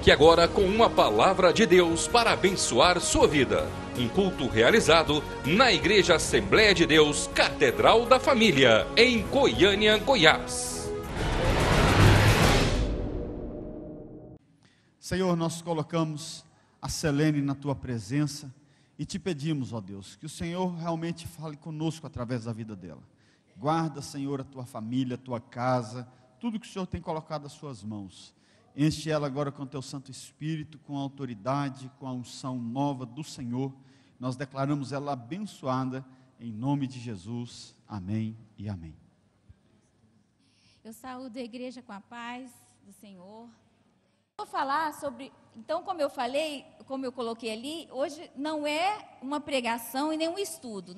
Fique agora com uma palavra de Deus para abençoar sua vida. Um culto realizado na Igreja Assembleia de Deus, Catedral da Família, em Goiânia, Goiás. Senhor, nós colocamos a Selene na Tua presença e Te pedimos, ó Deus, que o Senhor realmente fale conosco através da vida dela. Guarda, Senhor, a Tua família, a Tua casa, tudo que o Senhor tem colocado nas Suas mãos. Enche ela agora com o Teu Santo Espírito, com a autoridade, com a unção nova do Senhor. Nós declaramos ela abençoada, em nome de Jesus. Amém e amém. Eu saúdo a igreja com a paz do Senhor. Vou falar sobre, então, como eu falei, como eu coloquei ali, hoje não é uma pregação e nem um estudo.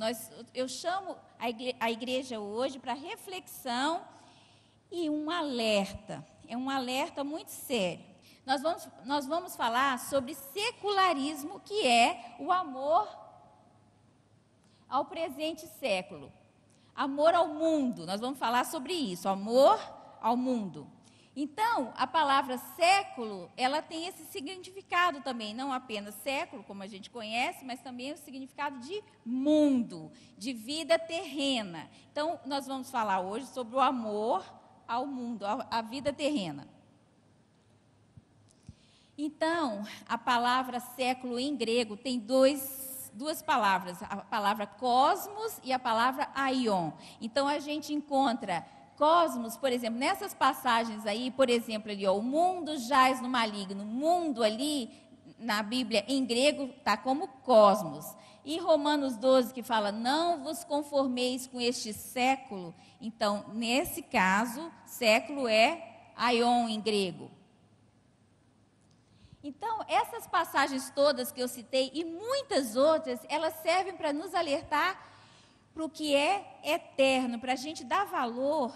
Eu chamo a igreja hoje para reflexão e um alerta. É um alerta muito sério. Nós vamos falar sobre secularismo, que é o amor ao presente século. Amor ao mundo. Nós vamos falar sobre isso, amor ao mundo. Então, a palavra século, ela tem esse significado também, não apenas século, como a gente conhece, mas também o significado de mundo, de vida terrena. Então, nós vamos falar hoje sobre o amor ao mundo, à vida terrena. Então, a palavra século em grego tem duas palavras, a palavra cosmos e a palavra aion. Então, a gente encontra cosmos, por exemplo, nessas passagens aí, por exemplo, ali, ó, o mundo jaz no maligno, mundo ali, na Bíblia, em grego, está como cosmos. E Romanos 12, que fala, não vos conformeis com este século. Então, nesse caso, século é aion em grego. Então, essas passagens todas que eu citei e muitas outras, elas servem para nos alertar para o que é eterno, para a gente dar valor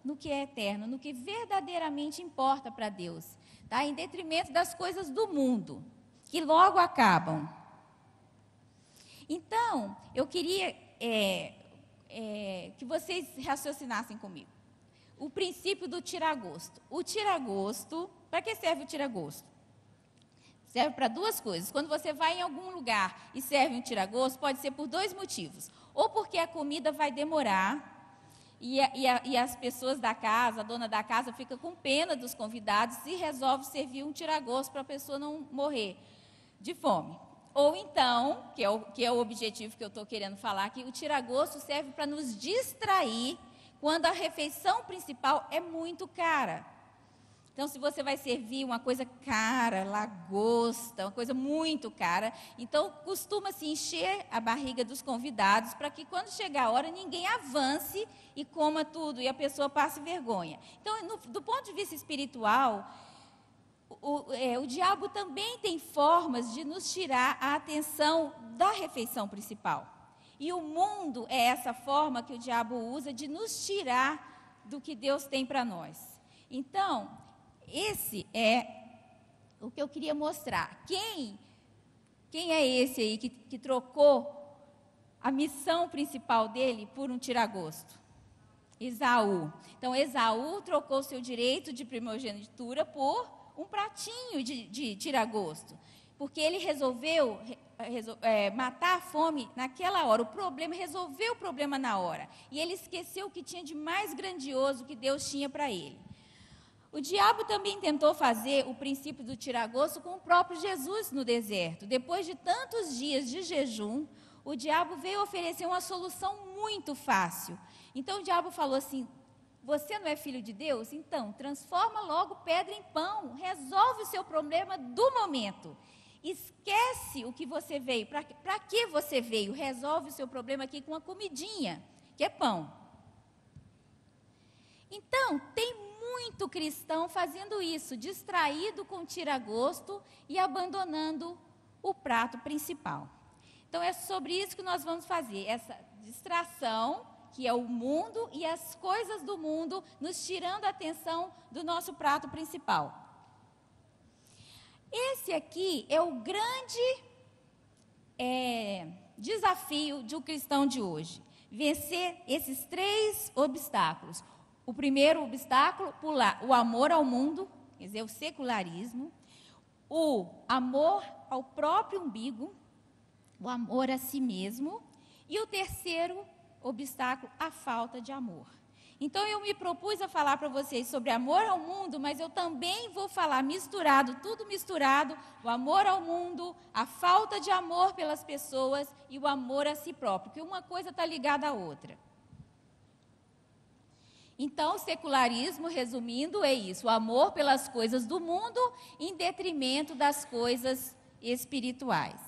no que é eterno, no que verdadeiramente importa para Deus, tá? Em detrimento das coisas do mundo, que logo acabam. Então, eu queria que vocês raciocinassem comigo. O princípio do tiragosto. O tiragosto, para que serve o tiragosto? Serve para duas coisas. Quando você vai em algum lugar e serve um tiragosto, pode ser por dois motivos. Ou porque a comida vai demorar e as pessoas da casa, a dona da casa, fica com pena dos convidados e resolve servir um tiragosto para a pessoa não morrer de fome. Ou então, que é o objetivo que eu estou querendo falar aqui, o tiragosto serve para nos distrair quando a refeição principal é muito cara. Então, se você vai servir uma coisa cara, lagosta, uma coisa muito cara, então costuma-se encher a barriga dos convidados para que quando chegar a hora ninguém avance e coma tudo e a pessoa passe vergonha. Então, do ponto de vista espiritual, o diabo também tem formas de nos tirar a atenção da refeição principal. E o mundo é essa forma que o diabo usa de nos tirar do que Deus tem para nós. Então, esse é o que eu queria mostrar. Quem é esse aí que trocou a missão principal dele por um tiragosto? Esaú. Então, Esaú trocou seu direito de primogenitura por um pratinho de tiragosto, porque ele resolveu matar a fome naquela hora. Resolveu o problema na hora, e ele esqueceu o que tinha de mais grandioso que Deus tinha para ele. O diabo também tentou fazer o princípio do tiragosto com o próprio Jesus no deserto. Depois de tantos dias de jejum, o diabo veio oferecer uma solução muito fácil. Então o diabo falou assim, você não é filho de Deus? Então, transforma logo pedra em pão, resolve o seu problema do momento. Esquece o que você veio, para que você veio, resolve o seu problema aqui com uma comidinha, que é pão. Então, tem muito cristão fazendo isso, distraído com tiragosto e abandonando o prato principal. Então, é sobre isso que nós vamos fazer, essa distração, que é o mundo e as coisas do mundo, nos tirando a atenção do nosso prato principal. Esse aqui é o grande desafio de um cristão de hoje, vencer esses 3 obstáculos. O primeiro obstáculo, pular o amor ao mundo, quer dizer, o secularismo. o amor ao próprio umbigo, o amor a si mesmo, e o terceiro obstáculo, a falta de amor. Então, eu me propus a falar para vocês sobre amor ao mundo, mas eu também vou falar misturado, tudo misturado, o amor ao mundo, a falta de amor pelas pessoas e o amor a si próprio, porque uma coisa está ligada à outra. Então, o secularismo, resumindo, é isso, o amor pelas coisas do mundo em detrimento das coisas espirituais.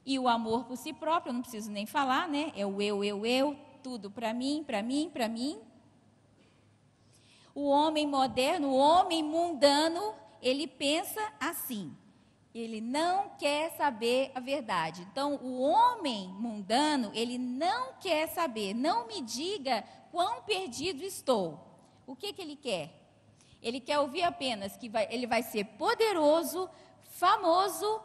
E o amor por si próprio, eu não preciso nem falar, né? É o eu, tudo para mim, para mim, para mim. O homem moderno, o homem mundano, ele pensa assim. Ele não quer saber a verdade. Então, o homem mundano, ele não quer saber. Não me diga quão perdido estou. O que ele quer? Ele quer ouvir apenas que ele vai ser poderoso, famoso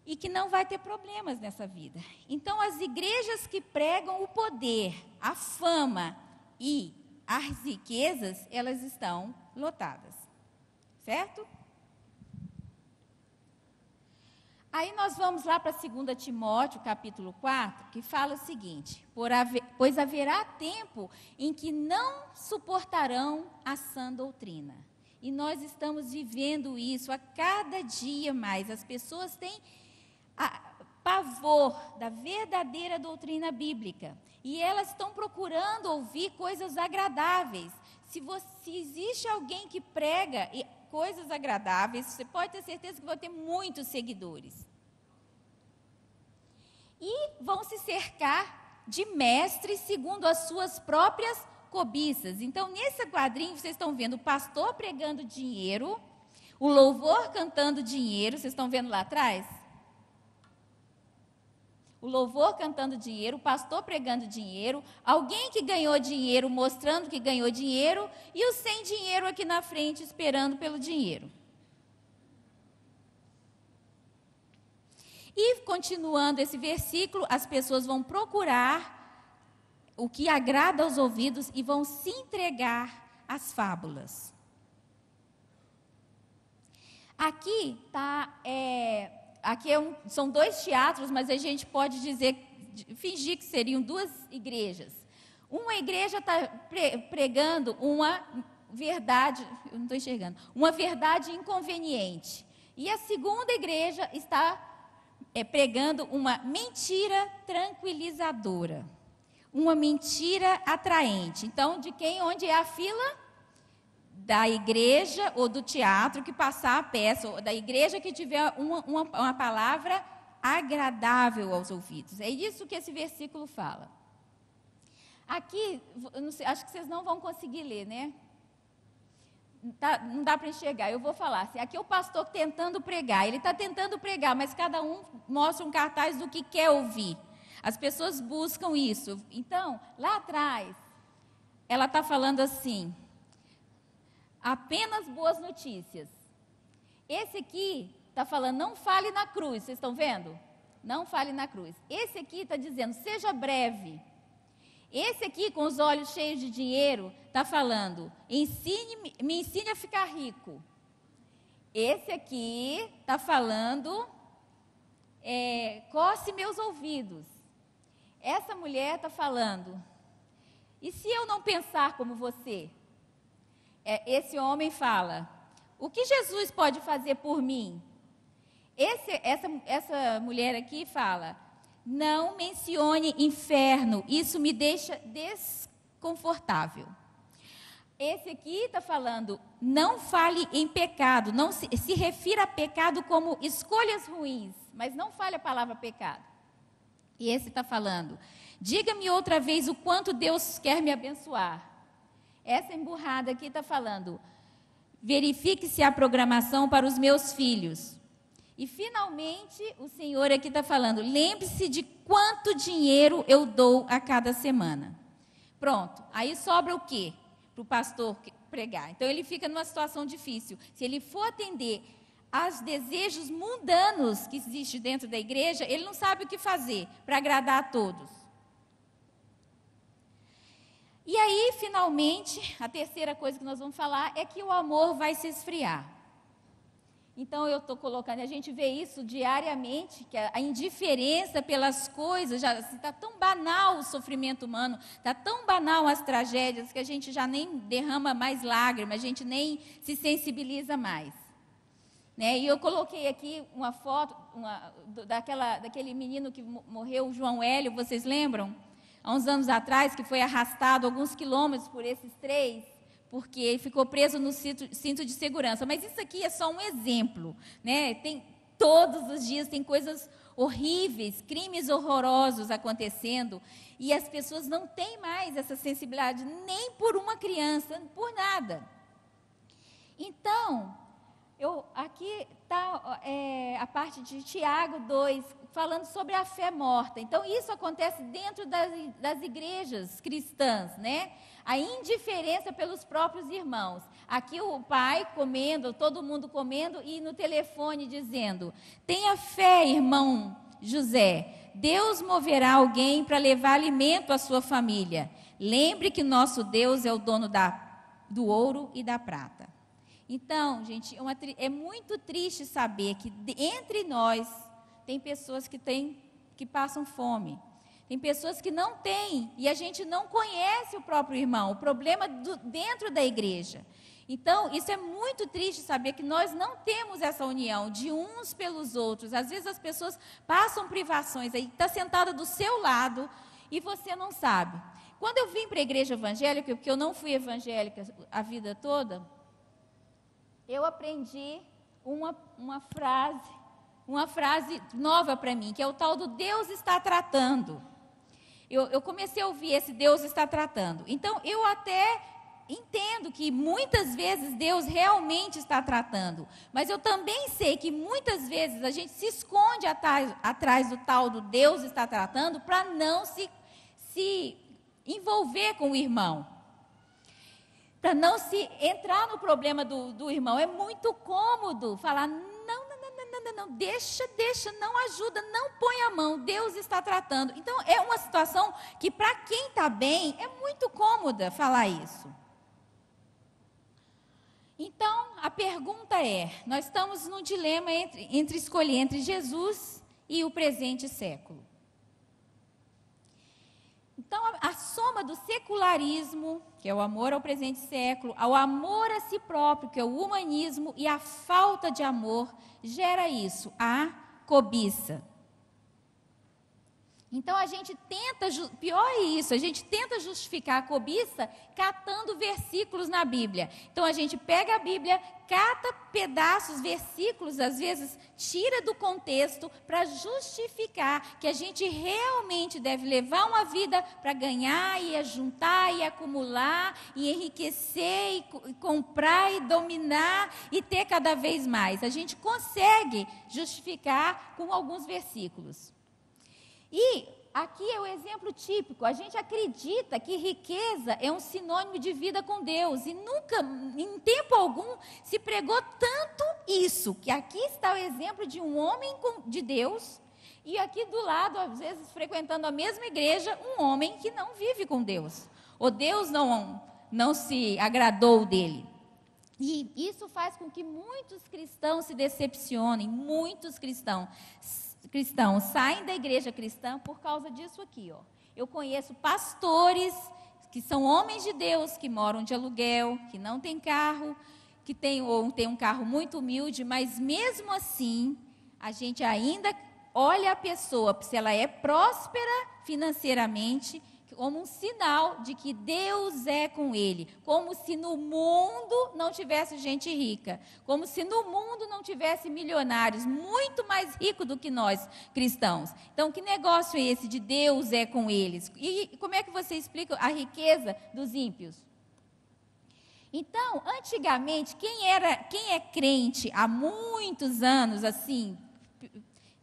e que não vai ter problemas nessa vida. Então, as igrejas que pregam o poder, a fama e as riquezas, elas estão lotadas. Certo? Aí nós vamos lá para 2 Timóteo, capítulo 4, que fala o seguinte: pois haverá tempo em que não suportarão a sã doutrina. E nós estamos vivendo isso a cada dia mais. As pessoas têm pavor da verdadeira doutrina bíblica. E elas estão procurando ouvir coisas agradáveis. Se existe alguém que prega coisas agradáveis, você pode ter certeza que vai ter muitos seguidores. E vão se cercar de mestres segundo as suas próprias cobiças. Então, nesse quadrinho, vocês estão vendo o pastor pregando dinheiro, o louvor cantando dinheiro, vocês estão vendo lá atrás? O louvor cantando dinheiro, o pastor pregando dinheiro, alguém que ganhou dinheiro mostrando que ganhou dinheiro e o sem dinheiro aqui na frente esperando pelo dinheiro. E continuando esse versículo, as pessoas vão procurar o que agrada aos ouvidos e vão se entregar às fábulas. Aqui está... Aqui são 2 teatros, mas a gente pode fingir que seriam 2 igrejas. Uma igreja está pregando uma verdade, eu não estou enxergando, uma verdade inconveniente. E a segunda igreja está pregando uma mentira tranquilizadora, uma mentira atraente. Então, onde é a fila? Da igreja ou do teatro que passar a peça, ou da igreja que tiver uma palavra agradável aos ouvidos. É isso que esse versículo fala. Aqui, não sei, acho que vocês não vão conseguir ler, né? Não dá para enxergar, eu vou falar. Assim, aqui é o pastor tentando pregar, ele está tentando pregar, mas cada um mostra um cartaz do que quer ouvir. As pessoas buscam isso. Então, lá atrás, ela está falando assim: apenas boas notícias. Esse aqui está falando, não fale na cruz, vocês estão vendo? Não fale na cruz. Esse aqui está dizendo, seja breve. Esse aqui, com os olhos cheios de dinheiro, está falando, me ensine a ficar rico. Esse aqui está falando, coce meus ouvidos. Essa mulher está falando, e se eu não pensar como você? Esse homem fala, o que Jesus pode fazer por mim? Essa mulher aqui fala, não mencione inferno, isso me deixa desconfortável. Esse aqui está falando, não fale em pecado, não se refira a pecado como escolhas ruins, mas não fale a palavra pecado. E esse está falando, diga-me outra vez o quanto Deus quer me abençoar. Essa emburrada aqui está falando, verifique-se a programação para os meus filhos. E, finalmente, o Senhor aqui está falando, lembre-se de quanto dinheiro eu dou a cada semana. Pronto, aí sobra o quê? Para o pastor pregar. Então, ele fica numa situação difícil. Se ele for atender aos desejos mundanos que existem dentro da igreja, ele não sabe o que fazer para agradar a todos. E aí, finalmente, a terceira coisa que nós vamos falar é que o amor vai se esfriar. Então eu estou colocando, a gente vê isso diariamente, que a indiferença pelas coisas, já está tão banal o sofrimento humano, está tão banal as tragédias, que a gente já nem derrama mais lágrimas, a gente nem se sensibiliza mais. Né? E eu coloquei aqui uma foto daquele menino que morreu, o João Hélio, vocês lembram? Há uns anos atrás, que foi arrastado alguns quilômetros por esses 3, porque ele ficou preso no cinto de segurança. Mas isso aqui é só um exemplo, né? Todos os dias tem coisas horríveis, crimes horrorosos acontecendo, e as pessoas não têm mais essa sensibilidade, nem por uma criança, por nada. Então, aqui está a parte de Tiago 2, falando sobre a fé morta. Então, isso acontece dentro das igrejas cristãs, né? A indiferença pelos próprios irmãos. Aqui o pai comendo, todo mundo comendo, e no telefone dizendo: tenha fé, irmão José, Deus moverá alguém para levar alimento à sua família. Lembre que nosso Deus é o dono do ouro e da prata. Então, gente, é muito triste saber que entre nós tem pessoas que passam fome. Tem pessoas que não têm, e a gente não conhece o próprio irmão, o problema dentro da igreja. Então, isso é muito triste saber que nós não temos essa união de uns pelos outros. Às vezes as pessoas passam privações, aí está sentada do seu lado e você não sabe. Quando eu vim para a igreja evangélica, porque eu não fui evangélica a vida toda, eu aprendi uma frase nova para mim, que é o tal do Deus está tratando. Eu comecei a ouvir esse Deus está tratando. Então, eu até entendo que muitas vezes Deus realmente está tratando. Mas eu também sei que muitas vezes a gente se esconde atrás do tal do Deus está tratando para não se envolver com o irmão. Para não se entrar no problema do irmão. É muito cômodo falar: não, deixa, não ajuda, não põe a mão, Deus está tratando. Então, é uma situação que, para quem está bem, é muito cômoda falar isso. Então, a pergunta é, nós estamos num dilema entre escolher entre Jesus e o presente século. Então, a soma do secularismo, que é o amor ao presente século, ao amor a si próprio, que é o humanismo, e a falta de amor, gera isso, a cobiça. Então, a gente tenta, pior é isso, a gente tenta justificar a cobiça catando versículos na Bíblia. Então, a gente pega a Bíblia, cata pedaços, versículos, às vezes tira do contexto para justificar que a gente realmente deve levar uma vida para ganhar e juntar e acumular e enriquecer e comprar e dominar e ter cada vez mais. A gente consegue justificar com alguns versículos. E aqui é o exemplo típico, a gente acredita que riqueza é um sinônimo de vida com Deus, e nunca, em tempo algum, se pregou tanto isso, que aqui está o exemplo de um homem de Deus, e aqui do lado, às vezes frequentando a mesma igreja, um homem que não vive com Deus, ou Deus não se agradou dele. E isso faz com que muitos cristãos se decepcionem, muitos cristãos saem da igreja cristã por causa disso aqui, ó. Eu conheço pastores que são homens de Deus, que moram de aluguel, que não têm carro, que tem um carro muito humilde, mas mesmo assim, a gente ainda olha a pessoa, se ela é próspera financeiramente, como um sinal de que Deus é com ele, como se no mundo não tivesse gente rica, como se no mundo não tivesse milionários, muito mais ricos do que nós cristãos. Então, que negócio é esse de Deus é com eles? E como é que você explica a riqueza dos ímpios? Então, antigamente, quem é crente há muitos anos, assim,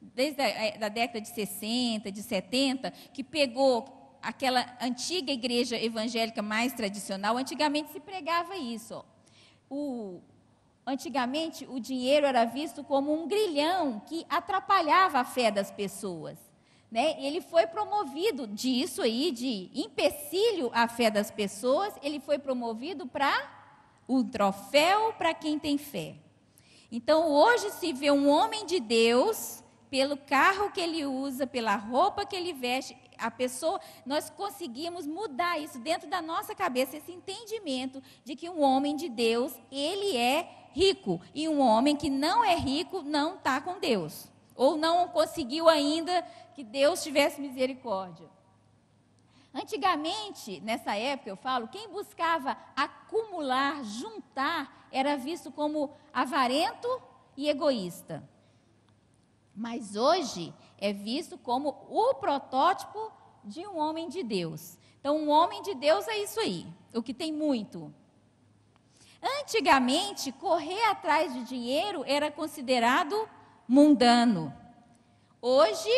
desde a década de 60, de 70, que pegou aquela antiga igreja evangélica mais tradicional, antigamente se pregava isso. Antigamente o dinheiro era visto como um grilhão que atrapalhava a fé das pessoas. Né? Ele foi promovido disso aí, de empecilho à fé das pessoas, ele foi promovido para um troféu para quem tem fé. Então, hoje se vê um homem de Deus, pelo carro que ele usa, pela roupa que ele veste, a pessoa, nós conseguimos mudar isso dentro da nossa cabeça, esse entendimento de que um homem de Deus, ele é rico, e um homem que não é rico não está com Deus, ou não conseguiu ainda que Deus tivesse misericórdia. Antigamente, nessa época, eu falo, quem buscava acumular, juntar, era visto como avarento e egoísta. Mas hoje é visto como o protótipo de um homem de Deus. Então, um homem de Deus é isso aí, o que tem muito. Antigamente, correr atrás de dinheiro era considerado mundano. Hoje,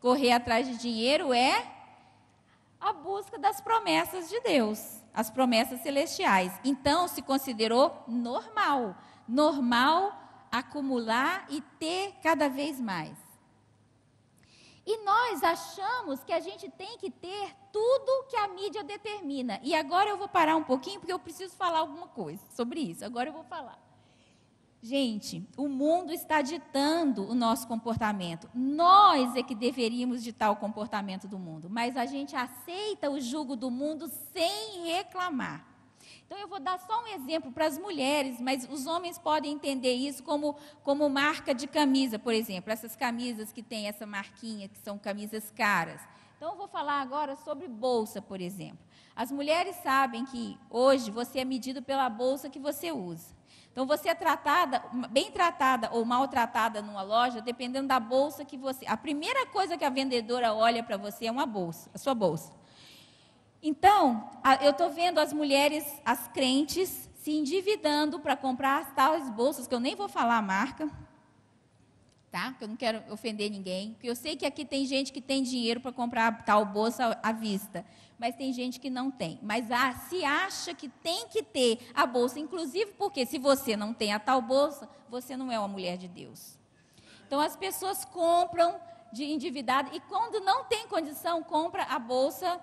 correr atrás de dinheiro é a busca das promessas de Deus, as promessas celestiais. Então, se considerou normal acumular e ter cada vez mais. E nós achamos que a gente tem que ter tudo que a mídia determina. E agora eu vou parar um pouquinho, porque eu preciso falar alguma coisa sobre isso. Agora eu vou falar. Gente, o mundo está ditando o nosso comportamento. Nós é que deveríamos ditar o comportamento do mundo. Mas a gente aceita o jugo do mundo sem reclamar. Então, eu vou dar só um exemplo para as mulheres, mas os homens podem entender isso como marca de camisa, por exemplo. Essas camisas que têm essa marquinha, que são camisas caras. Então, eu vou falar agora sobre bolsa, por exemplo. As mulheres sabem que hoje você é medido pela bolsa que você usa. Então, você é tratada, bem tratada ou maltratada numa loja, dependendo da bolsa que você... A primeira coisa que a vendedora olha para você é uma bolsa, a sua bolsa. Então, eu estou vendo as mulheres, as crentes, se endividando para comprar as tais bolsas, que eu nem vou falar a marca, tá? Porque eu não quero ofender ninguém, porque eu sei que aqui tem gente que tem dinheiro para comprar tal bolsa à vista, mas tem gente que não tem. Mas se acha que tem que ter a bolsa, inclusive porque se você não tem a tal bolsa, você não é uma mulher de Deus. Então, as pessoas compram de endividado, e quando não tem condição, compra a bolsa...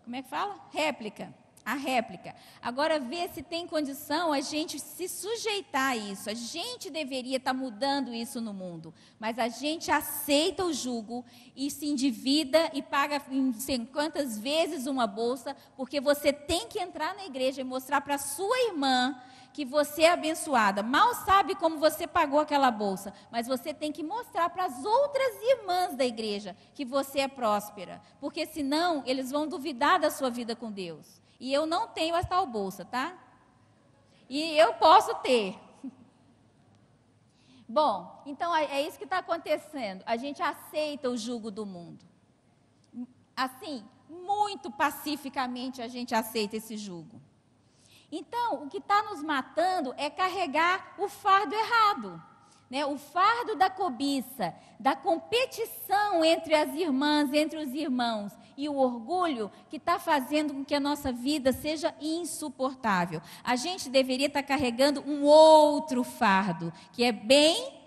Como é que fala? Réplica. A réplica. Agora, ver se tem condição a gente se sujeitar a isso. A gente deveria estar mudando isso no mundo. Mas a gente aceita o jugo e se endivida e paga não sei quantas vezes uma bolsa, porque você tem que entrar na igreja e mostrar para a sua irmã que você é abençoada. Mal sabe como você pagou aquela bolsa, mas você tem que mostrar para as outras irmãs da igreja que você é próspera, porque senão eles vão duvidar da sua vida com Deus. E eu não tenho essa tal bolsa, tá? E eu posso ter. Bom, então é isso que está acontecendo. A gente aceita o jugo do mundo. Assim, muito pacificamente a gente aceita esse jugo. Então, o que está nos matando é carregar o fardo errado, né? O fardo da cobiça, da competição entre as irmãs, entre os irmãos, e o orgulho que está fazendo com que a nossa vida seja insuportável. A gente deveria estar carregando um outro fardo, que é bem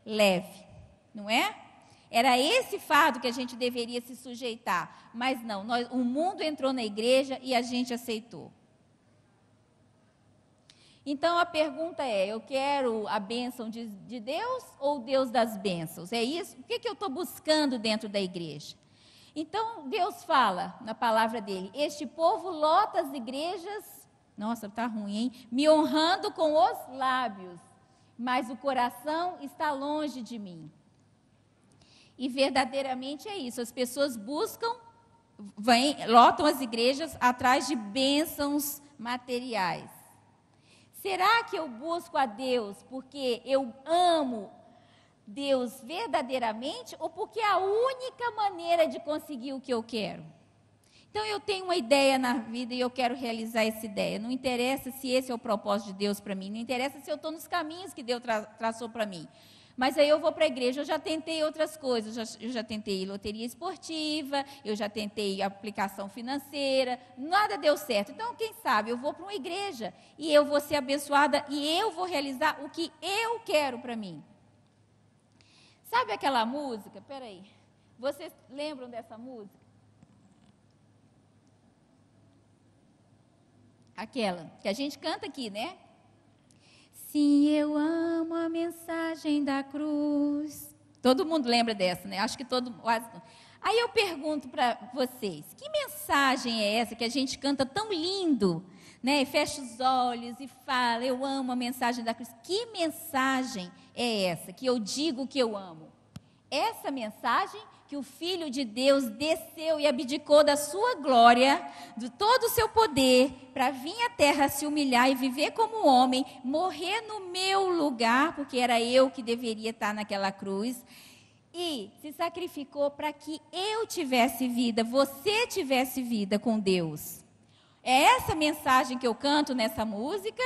leve, não é? Era esse fardo que a gente deveria se sujeitar, mas não, o mundo entrou na igreja e a gente aceitou. Então, a pergunta é, eu quero a bênção de Deus ou o Deus das bênçãos? É isso? O que eu estou buscando dentro da igreja? Então, Deus fala na palavra dele, este povo lota as igrejas, nossa, está ruim, hein? Me honrando com os lábios, mas o coração está longe de mim. E verdadeiramente é isso, as pessoas buscam, lotam as igrejas atrás de bênçãos materiais. Será que eu busco a Deus porque eu amo Deus verdadeiramente ou porque é a única maneira de conseguir o que eu quero? Então, eu tenho uma ideia na vida e eu quero realizar essa ideia. Não interessa se esse é o propósito de Deus para mim, não interessa se eu estou nos caminhos que Deus traçou para mim. Mas aí eu vou para a igreja, eu já tentei outras coisas, eu já tentei loteria esportiva, eu já tentei aplicação financeira, nada deu certo. Então, quem sabe, eu vou para uma igreja e eu vou ser abençoada e eu vou realizar o que eu quero para mim. Sabe aquela música? Peraí, vocês lembram dessa música? Aquela que a gente canta aqui, né? Sim, eu amo a mensagem da cruz. Todo mundo lembra dessa, né? Acho que quase. Aí eu pergunto para vocês, que mensagem é essa que a gente canta tão lindo, né? E fecha os olhos e fala, eu amo a mensagem da cruz. Que mensagem é essa que eu digo que eu amo? Essa mensagem que o Filho de Deus desceu e abdicou da sua glória, de todo o seu poder, para vir à terra se humilhar e viver como homem, morrer no meu lugar, porque era eu que deveria estar naquela cruz, e se sacrificou para que eu tivesse vida, você tivesse vida com Deus. É essa mensagem que eu canto nessa música?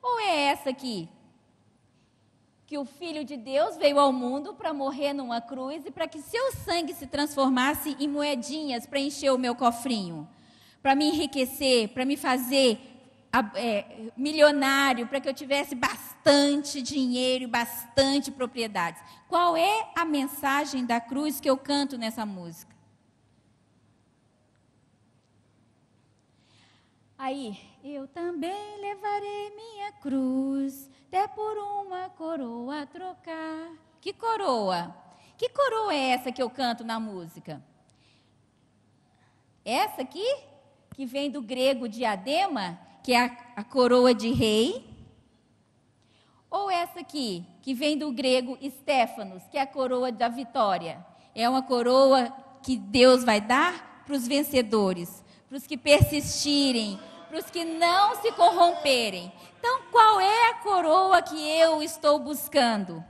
Ou é essa aqui? Que o Filho de Deus veio ao mundo para morrer numa cruz e para que seu sangue se transformasse em moedinhas para encher o meu cofrinho, para me enriquecer, para me fazer milionário, para que eu tivesse bastante dinheiro e bastante propriedades. Qual é a mensagem da cruz que eu canto nessa música? Aí, eu também levarei minha cruz, até por uma coroa trocar. Que coroa? Que coroa é essa que eu canto na música? Essa aqui, que vem do grego diadema, que é a coroa de rei? Ou essa aqui, que vem do grego Stéfanos, que é a coroa da vitória? É uma coroa que Deus vai dar para os vencedores, para os que persistirem, para os que não se corromperem. Então, qual é a coroa que eu estou buscando?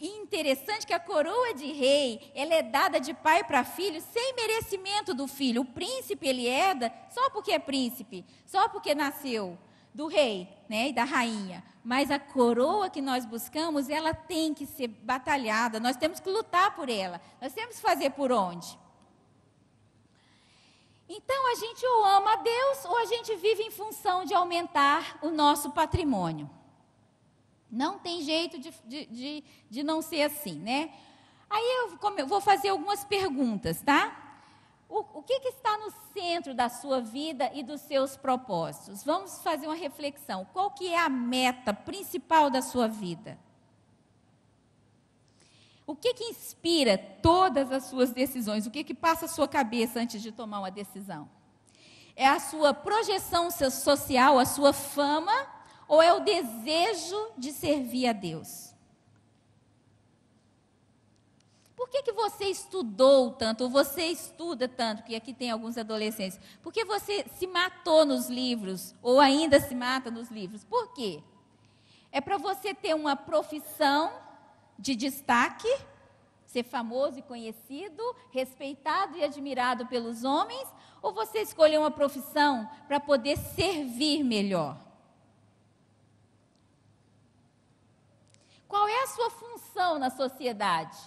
Interessante que a coroa de rei, ela é dada de pai para filho, sem merecimento do filho. O príncipe, ele herda só porque é príncipe, só porque nasceu do rei, né, e da rainha. Mas a coroa que nós buscamos, ela tem que ser batalhada, nós temos que lutar por ela, nós temos que fazer por onde? Então, a gente ou ama a Deus, ou a gente vive em função de aumentar o nosso patrimônio. Não tem jeito de não ser assim, né? Aí eu vou fazer algumas perguntas, tá? O que está no centro da sua vida e dos seus propósitos? Vamos fazer uma reflexão. Qual que é a meta principal da sua vida? O que inspira todas as suas decisões? O que passa a sua cabeça antes de tomar uma decisão? É a sua projeção social, a sua fama, ou é o desejo de servir a Deus? Por que você estudou tanto, ou você estuda tanto, que aqui tem alguns adolescentes? Por que você se matou nos livros, ou ainda se mata nos livros? Por quê? É para você ter uma profissão de destaque, ser famoso e conhecido, respeitado e admirado pelos homens, ou você escolheu uma profissão para poder servir melhor? Qual é a sua função na sociedade?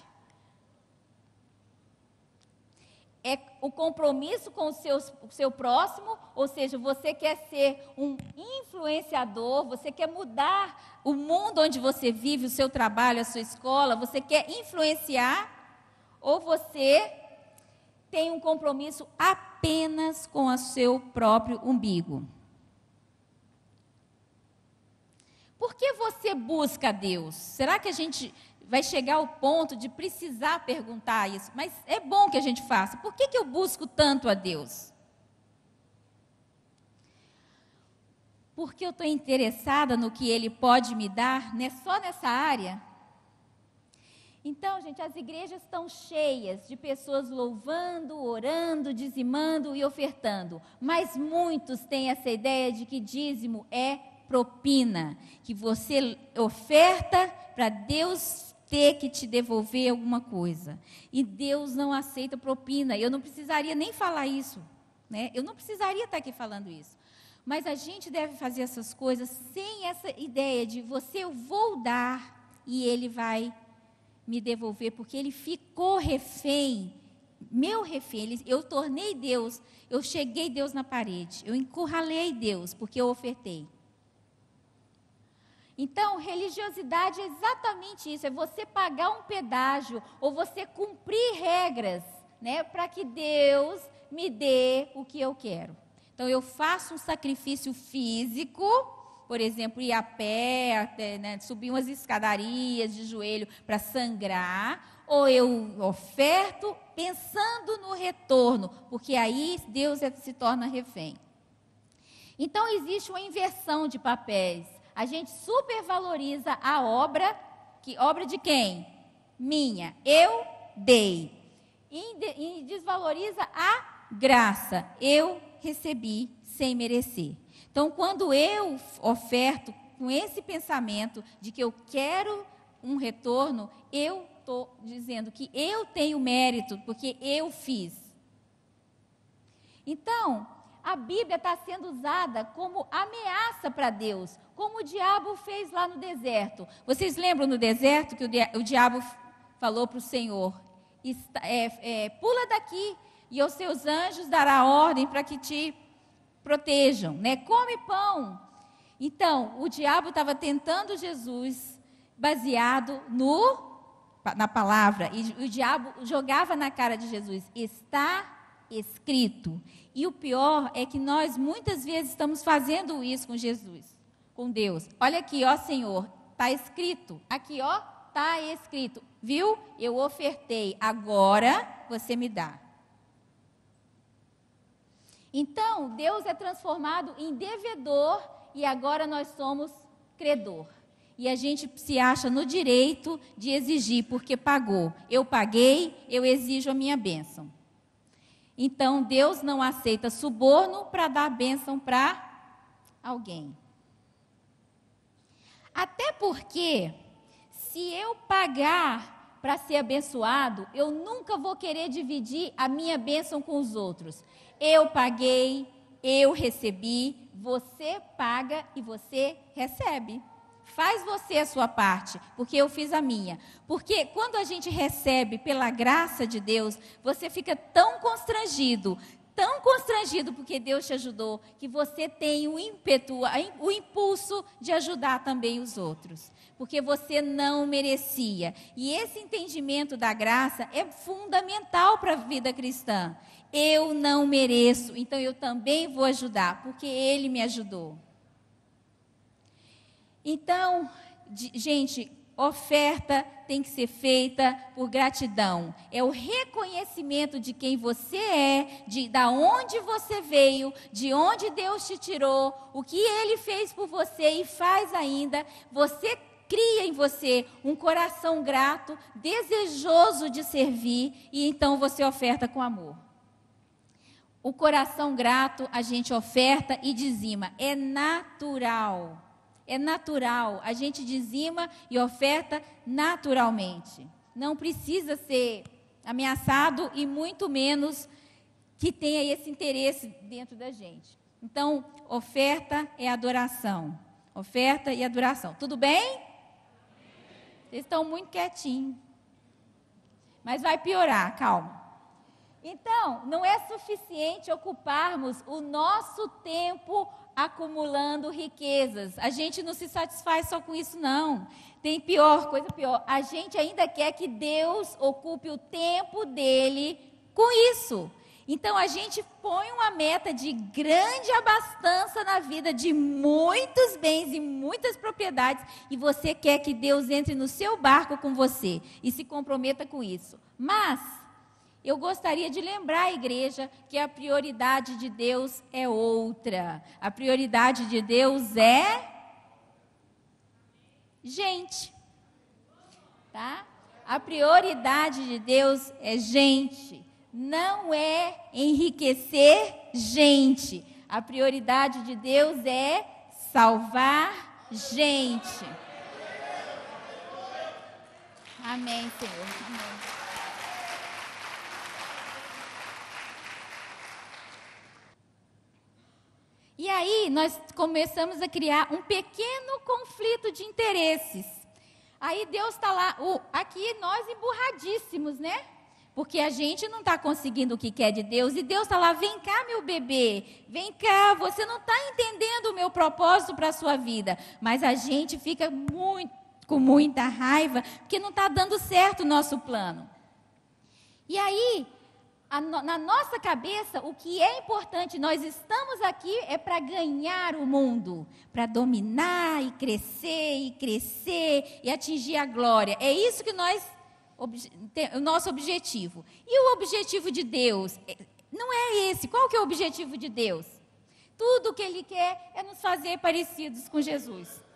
É o compromisso com o seu próximo, ou seja, você quer ser um influenciador, você quer mudar o mundo onde você vive, o seu trabalho, a sua escola, você quer influenciar, ou você tem um compromisso apenas com o seu próprio umbigo? Por que você busca a Deus? Será que a gente vai chegar ao ponto de precisar perguntar isso? Mas é bom que a gente faça. Por que eu busco tanto a Deus? Porque eu estou interessada no que Ele pode me dar, né? Só nessa área? Então, gente, as igrejas estão cheias de pessoas louvando, orando, dizimando e ofertando. Mas muitos têm essa ideia de que dízimo é propina, que você oferta para Deus ter que te devolver alguma coisa. E Deus não aceita propina. Eu não precisaria nem falar isso, né? Eu não precisaria estar aqui falando isso. Mas a gente deve fazer essas coisas sem essa ideia de eu vou dar e Ele vai me devolver, porque Ele ficou refém, meu refém. Eu tornei Deus, eu cheguei Deus na parede, eu encurralei Deus, porque eu ofertei. Então, religiosidade é exatamente isso, é você pagar um pedágio, ou você cumprir regras, né, para que Deus me dê o que eu quero. Então, eu faço um sacrifício físico, por exemplo, ir a pé, até, né, subir umas escadarias de joelho para sangrar, ou eu oferto pensando no retorno, porque aí Deus se torna refém. Então, existe uma inversão de papéis. A gente supervaloriza a obra, obra de quem? Minha. Eu dei. E desvaloriza a graça. Eu recebi sem merecer. Então, quando eu oferto com esse pensamento de que eu quero um retorno, eu estou dizendo que eu tenho mérito, porque eu fiz. Então, a Bíblia está sendo usada como ameaça para Deus, como o diabo fez lá no deserto. Vocês lembram no deserto que o diabo falou para o Senhor, pula daqui e aos seus anjos dará ordem para que te protejam, né? Come pão. Então, o diabo estava tentando Jesus baseado na palavra, e o diabo jogava na cara de Jesus, está escrito. E o pior é que nós muitas vezes estamos fazendo isso com Jesus, com Deus. Olha aqui, ó Senhor, está escrito. Aqui, ó, está escrito. Viu? Eu ofertei, agora você me dá. Então, Deus é transformado em devedor e agora nós somos credor. E a gente se acha no direito de exigir, porque pagou. Eu paguei, eu exijo a minha bênção. Então, Deus não aceita suborno para dar bênção para alguém. Até porque, se eu pagar para ser abençoado, eu nunca vou querer dividir a minha bênção com os outros. Eu paguei, eu recebi, você paga e você recebe. Faz você a sua parte, porque eu fiz a minha. Porque quando a gente recebe pela graça de Deus, você fica tão constrangido porque Deus te ajudou, que você tem o ímpeto, o impulso de ajudar também os outros. Porque você não merecia. E esse entendimento da graça é fundamental para a vida cristã. Eu não mereço, então eu também vou ajudar, porque Ele me ajudou. Então, gente, oferta tem que ser feita por gratidão. É o reconhecimento de quem você é, da onde você veio, de onde Deus te tirou, o que Ele fez por você e faz ainda. Você cria em você um coração grato, desejoso de servir, e então você oferta com amor. O coração grato a gente oferta e dizima. É natural. É natural, a gente dizima e oferta naturalmente. Não precisa ser ameaçado e muito menos que tenha esse interesse dentro da gente. Então, oferta é adoração. Oferta e adoração. Tudo bem? Vocês estão muito quietinhos. Mas vai piorar, calma. Então, não é suficiente ocuparmos o nosso tempo acumulando riquezas. A gente não se satisfaz só com isso, não. Tem coisa pior. A gente ainda quer que Deus ocupe o tempo dele com isso. Então, a gente põe uma meta de grande abastança na vida, de muitos bens e muitas propriedades, e você quer que Deus entre no seu barco com você e se comprometa com isso. Mas eu gostaria de lembrar a igreja que a prioridade de Deus é outra. A prioridade de Deus é gente. Tá? A prioridade de Deus é gente. Não é enriquecer gente. A prioridade de Deus é salvar gente. Amém, Senhor. Amém. E aí, nós começamos a criar um pequeno conflito de interesses. Aí Deus está lá, aqui nós emburradíssimos, né? Porque a gente não está conseguindo o que quer de Deus. E Deus está lá, vem cá, meu bebê, vem cá, você não está entendendo o meu propósito para a sua vida. Mas a gente fica com muita raiva, porque não está dando certo o nosso plano. E aí, na nossa cabeça, o que é importante, nós estamos aqui é para ganhar o mundo, para dominar e crescer e atingir a glória. É isso que o nosso objetivo. E o objetivo de Deus não é esse. Qual que é o objetivo de Deus? Tudo o que Ele quer é nos fazer parecidos com Jesus.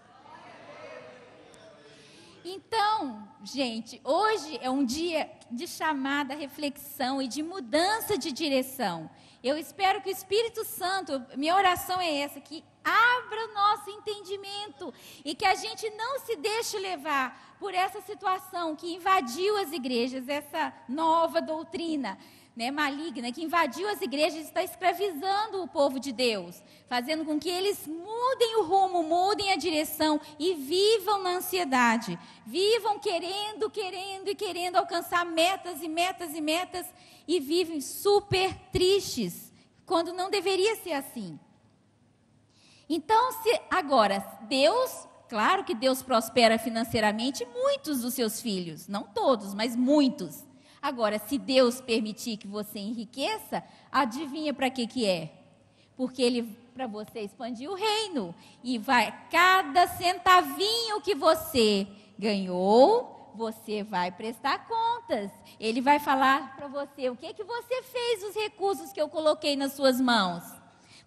Então, gente, hoje é um dia de chamada, reflexão e de mudança de direção. Eu espero que o Espírito Santo, minha oração é essa, que abra o nosso entendimento e que a gente não se deixe levar por essa situação que invadiu as igrejas, essa nova doutrina, né, maligna, que invadiu as igrejas e está escravizando o povo de Deus, fazendo com que eles mudem o rumo, mudem a direção e vivam na ansiedade, vivam querendo alcançar metas e vivem super tristes, quando não deveria ser assim. Então, agora, Deus, claro que Deus prospera financeiramente muitos dos seus filhos, não todos, mas muitos. Agora, se Deus permitir que você enriqueça, adivinha para que é? Porque para você expandir o reino. E cada centavinho que você ganhou, você vai prestar contas. Ele vai falar para você, o que você fez dos recursos que eu coloquei nas suas mãos?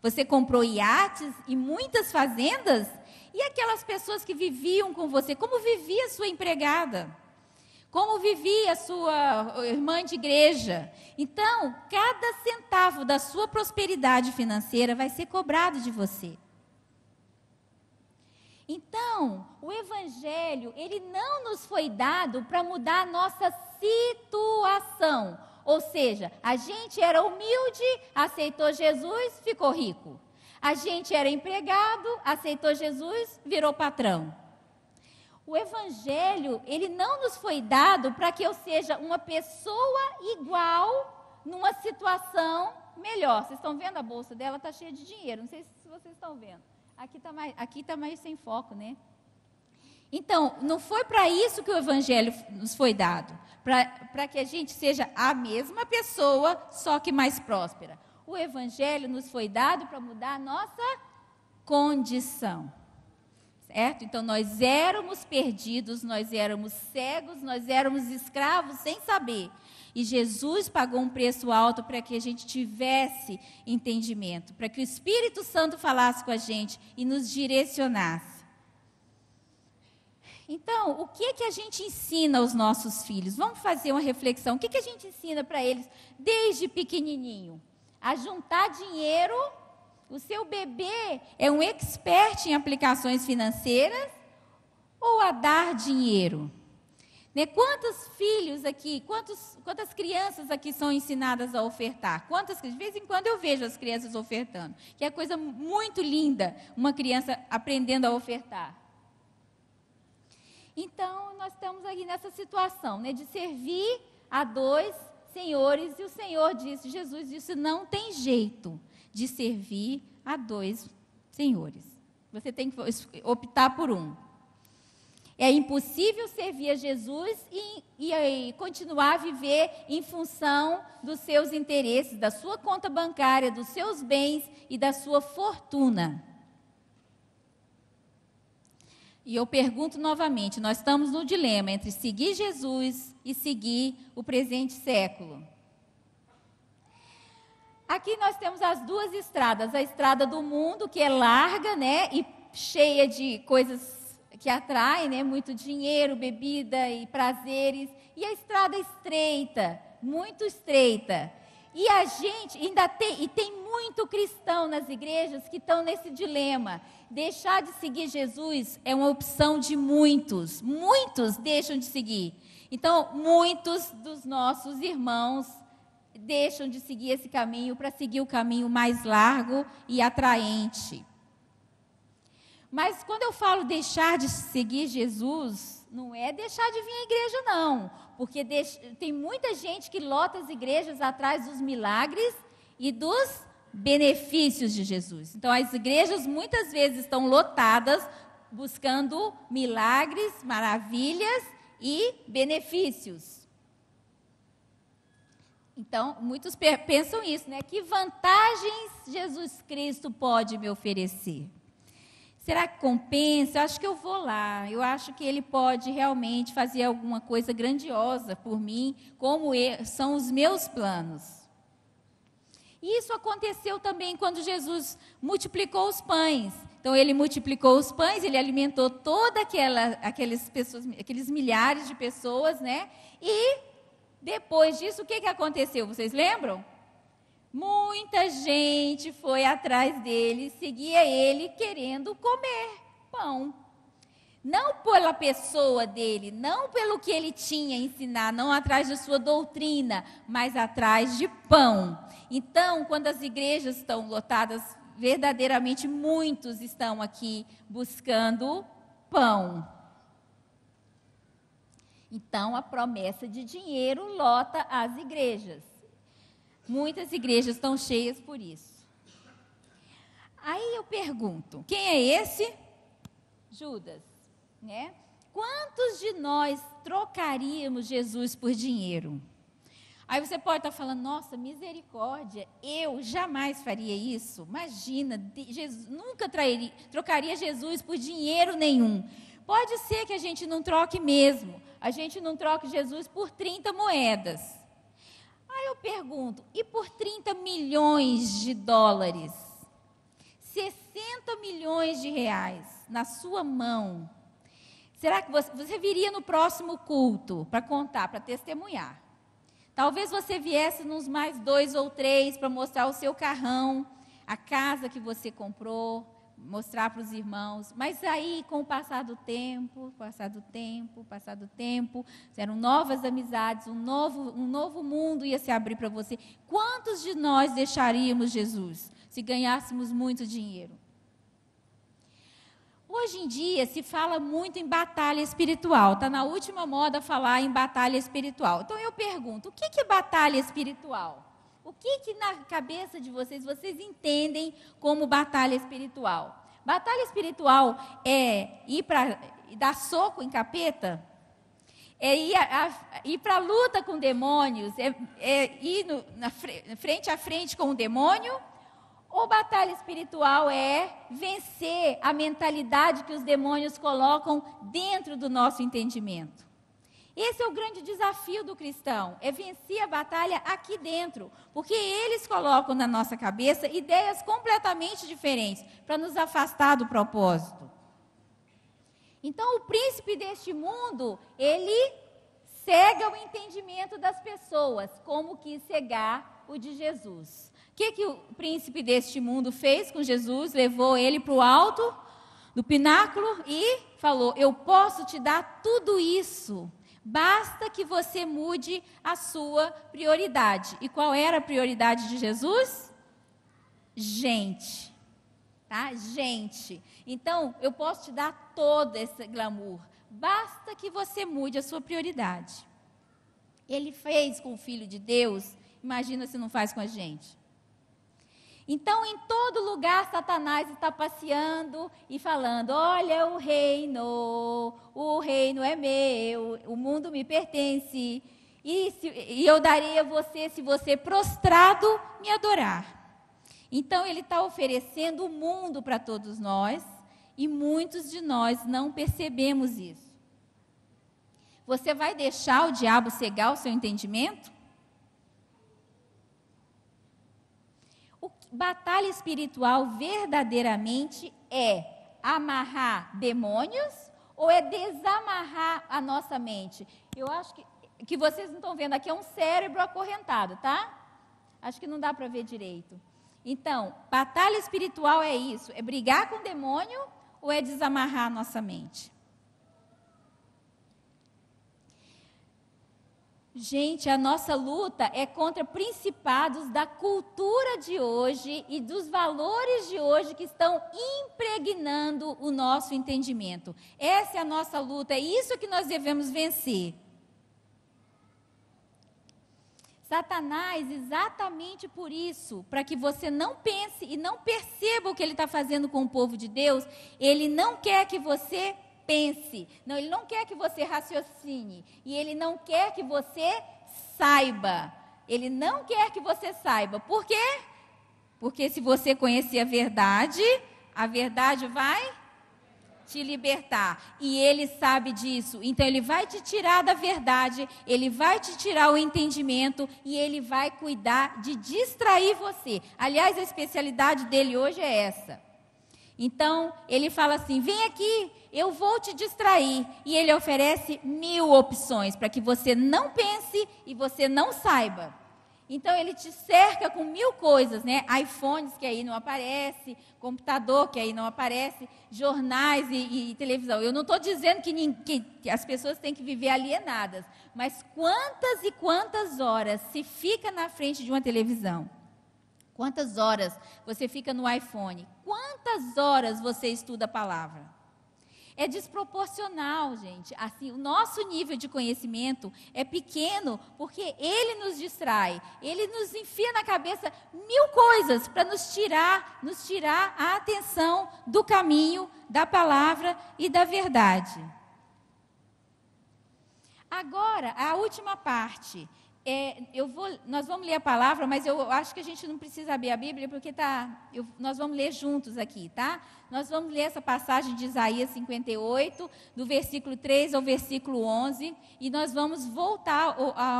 Você comprou iates e muitas fazendas? E aquelas pessoas que viviam com você, como vivia a sua empregada? Como vivia a sua irmã de igreja? Então, cada centavo da sua prosperidade financeira vai ser cobrado de você. Então, o Evangelho, ele não nos foi dado para mudar a nossa situação. Ou seja, a gente era humilde, aceitou Jesus, ficou rico. A gente era empregado, aceitou Jesus, virou patrão. O Evangelho, ele não nos foi dado para que eu seja uma pessoa igual numa situação melhor. Vocês estão vendo a bolsa dela? Está cheia de dinheiro. Não sei se vocês estão vendo. Aqui tá mais sem foco, né? Então, não foi para isso que o Evangelho nos foi dado. Para que a gente seja a mesma pessoa, só que mais próspera. O Evangelho nos foi dado para mudar a nossa condição. Certo? Então, nós éramos perdidos, nós éramos cegos, nós éramos escravos sem saber. E Jesus pagou um preço alto para que a gente tivesse entendimento, para que o Espírito Santo falasse com a gente e nos direcionasse. Então, o que a gente ensina aos nossos filhos? Vamos fazer uma reflexão. O que a gente ensina para eles desde pequenininho? A juntar dinheiro. O seu bebê é um expert em aplicações financeiras ou a dar dinheiro? Né? Quantos filhos aqui, quantas crianças aqui são ensinadas a ofertar? De vez em quando eu vejo as crianças ofertando, que é coisa muito linda, uma criança aprendendo a ofertar. Então, nós estamos aqui nessa situação, né, de servir a dois senhores, e o Senhor disse, Jesus disse, não tem jeito de servir a dois senhores. Você tem que optar por um. É impossível servir a Jesus e continuar a viver em função dos seus interesses, da sua conta bancária, dos seus bens e da sua fortuna. E eu pergunto novamente, nós estamos no dilema entre seguir Jesus e seguir o presente século. Aqui nós temos as duas estradas, a estrada do mundo, que é larga, né, e cheia de coisas que atraem, né, muito dinheiro, bebida e prazeres, e a estrada estreita, muito estreita. E a gente ainda tem muito cristão nas igrejas que estão nesse dilema. Deixar de seguir Jesus é uma opção de muitos deixam de seguir. Então, muitos dos nossos irmãos deixam de seguir esse caminho para seguir o caminho mais largo e atraente. Mas quando eu falo deixar de seguir Jesus, não é deixar de vir à igreja, não. Porque tem muita gente que lota as igrejas atrás dos milagres e dos benefícios de Jesus. Então, as igrejas muitas vezes estão lotadas buscando milagres, maravilhas e benefícios. Então, muitos pensam isso, né? Que vantagens Jesus Cristo pode me oferecer? Será que compensa? Eu acho que eu vou lá. Eu acho que Ele pode realmente fazer alguma coisa grandiosa por mim, como são os meus planos. E isso aconteceu também quando Jesus multiplicou os pães. Então, Ele multiplicou os pães, Ele alimentou todas aqueles milhares de pessoas, né? E depois disso, o que aconteceu? Vocês lembram? Muita gente foi atrás dele, seguia ele querendo comer pão. Não pela pessoa dele, não pelo que ele tinha a ensinar, não atrás de sua doutrina, mas atrás de pão. Então, quando as igrejas estão lotadas, verdadeiramente muitos estão aqui buscando pão. Então, a promessa de dinheiro lota as igrejas. Muitas igrejas estão cheias por isso. Aí eu pergunto, quem é esse? Judas, né? Quantos de nós trocaríamos Jesus por dinheiro? Aí você pode estar falando, nossa, misericórdia, eu jamais faria isso. Imagina, Jesus, nunca trocaria Jesus por dinheiro nenhum. Pode ser que a gente não troque mesmo. A gente não troque Jesus por 30 moedas. Aí eu pergunto, e por 30 milhões de dólares? 60 milhões de reais na sua mão. Será que você viria no próximo culto para contar, para testemunhar? Talvez você viesse nos mais 2 ou 3 para mostrar o seu carrão, a casa que você comprou, mostrar para os irmãos. Mas aí, com o passar do tempo, eram novas amizades, um novo mundo ia se abrir para você. Quantos de nós deixaríamos Jesus se ganhássemos muito dinheiro? Hoje em dia se fala muito em batalha espiritual. Está na última moda falar em batalha espiritual. Então eu pergunto, o que é batalha espiritual? O que na cabeça de vocês entendem como batalha espiritual? Batalha espiritual é ir para dar soco em capeta? É ir para a luta com demônios? É ir frente a frente com o demônio? Ou batalha espiritual é vencer a mentalidade que os demônios colocam dentro do nosso entendimento? Esse é o grande desafio do cristão, é vencer a batalha aqui dentro, porque eles colocam na nossa cabeça ideias completamente diferentes, para nos afastar do propósito. Então, o príncipe deste mundo, ele cega o entendimento das pessoas, como quis cegar o de Jesus. O que o príncipe deste mundo fez com Jesus? Levou ele para o alto do pináculo e falou, eu posso te dar tudo isso. Basta que você mude a sua prioridade. E qual era a prioridade de Jesus? Gente. Tá? Gente. Então, eu posso te dar todo esse glamour. Basta que você mude a sua prioridade. Ele fez com o Filho de Deus. Imagina se não faz com a gente. Então, em todo lugar, Satanás está passeando e falando, olha o reino é meu, o mundo me pertence, e eu darei a você se você prostrado me adorar. Então, ele está oferecendo o mundo para todos nós, e muitos de nós não percebemos isso. Você vai deixar o diabo cegar o seu entendimento? Batalha espiritual verdadeiramente é amarrar demônios ou é desamarrar a nossa mente? Eu acho que vocês não estão vendo aqui, é um cérebro acorrentado, tá? Acho que não dá para ver direito. Então, batalha espiritual é isso, é brigar com o demônio ou é desamarrar a nossa mente? Gente, a nossa luta é contra principados da cultura de hoje e dos valores de hoje que estão impregnando o nosso entendimento. Essa é a nossa luta, é isso que nós devemos vencer. Satanás, exatamente por isso, para que você não pense e não perceba o que ele está fazendo com o povo de Deus, ele não quer que você pense, não, ele não quer que você raciocine, e ele não quer que você saiba. Ele não quer que você saiba. Por quê? Porque se você conhecer a verdade vai te libertar. E Ele sabe disso. Então Ele vai te tirar da verdade, Ele vai te tirar o entendimento e Ele vai cuidar de distrair você. Aliás, a especialidade dele hoje é essa. Então, Ele fala assim, vem aqui, eu vou te distrair. E Ele oferece 1000 opções para que você não pense e você não saiba. Então, Ele te cerca com 1000 coisas, né? iPhones que aí não aparece, computador que aí não aparece, jornais e televisão. Eu não estou dizendo que as pessoas têm que viver alienadas, mas quantas e quantas horas se fica na frente de uma televisão? Quantas horas você fica no iPhone? Quantas horas você estuda a palavra? É desproporcional, gente. Assim, o nosso nível de conhecimento é pequeno porque ele nos distrai. Ele nos enfia na cabeça 1000 coisas para nos tirar a atenção do caminho, da palavra e da verdade. Agora, a última parte. Nós vamos ler a palavra, mas eu acho que a gente não precisa abrir a Bíblia, porque nós vamos ler juntos aqui, tá? Nós vamos ler essa passagem de Isaías 58, do versículo 3 ao versículo 11, e nós vamos voltar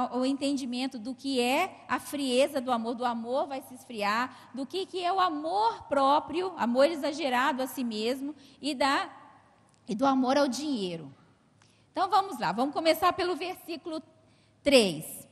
ao entendimento do que é a frieza do amor vai se esfriar, do que é o amor próprio, amor exagerado a si mesmo, e do amor ao dinheiro. Então vamos lá, vamos começar pelo versículo 3.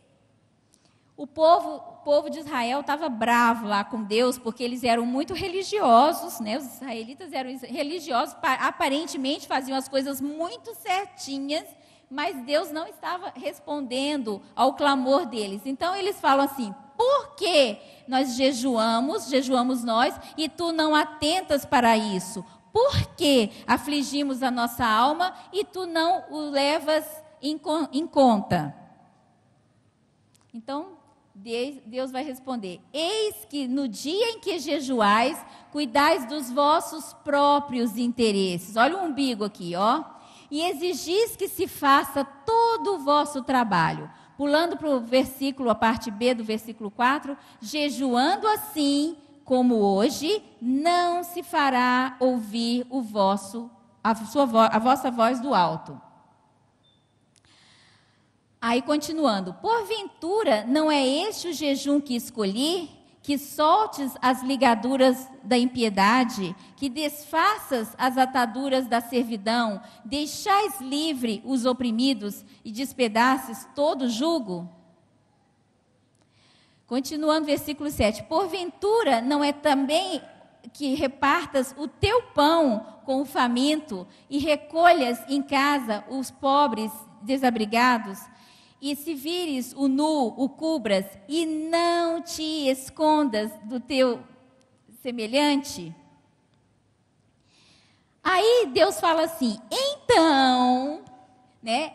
O povo de Israel estava bravo lá com Deus, porque eles eram muito religiosos, né? Os israelitas eram religiosos, aparentemente faziam as coisas muito certinhas, mas Deus não estava respondendo ao clamor deles. Então eles falam assim, por que nós jejuamos nós, e tu não atentas para isso? Por que afligimos a nossa alma e tu não o levas em conta? Então, Deus vai responder, eis que no dia em que jejuais, cuidais dos vossos próprios interesses. Olha o umbigo aqui, ó. E exigis que se faça todo o vosso trabalho. Pulando para o versículo, a parte B do versículo 4, jejuando assim como hoje, não se fará ouvir a vossa voz do alto. Aí, continuando, porventura, não é este o jejum que escolhi, que soltes as ligaduras da impiedade, que desfaças as ataduras da servidão, deixais livre os oprimidos e despedaces todo jugo? Continuando, versículo 7, porventura, não é também que repartas o teu pão com o faminto e recolhas em casa os pobres desabrigados? E se vires o nu, o cubras, e não te escondas do teu semelhante? Aí Deus fala assim, então, né,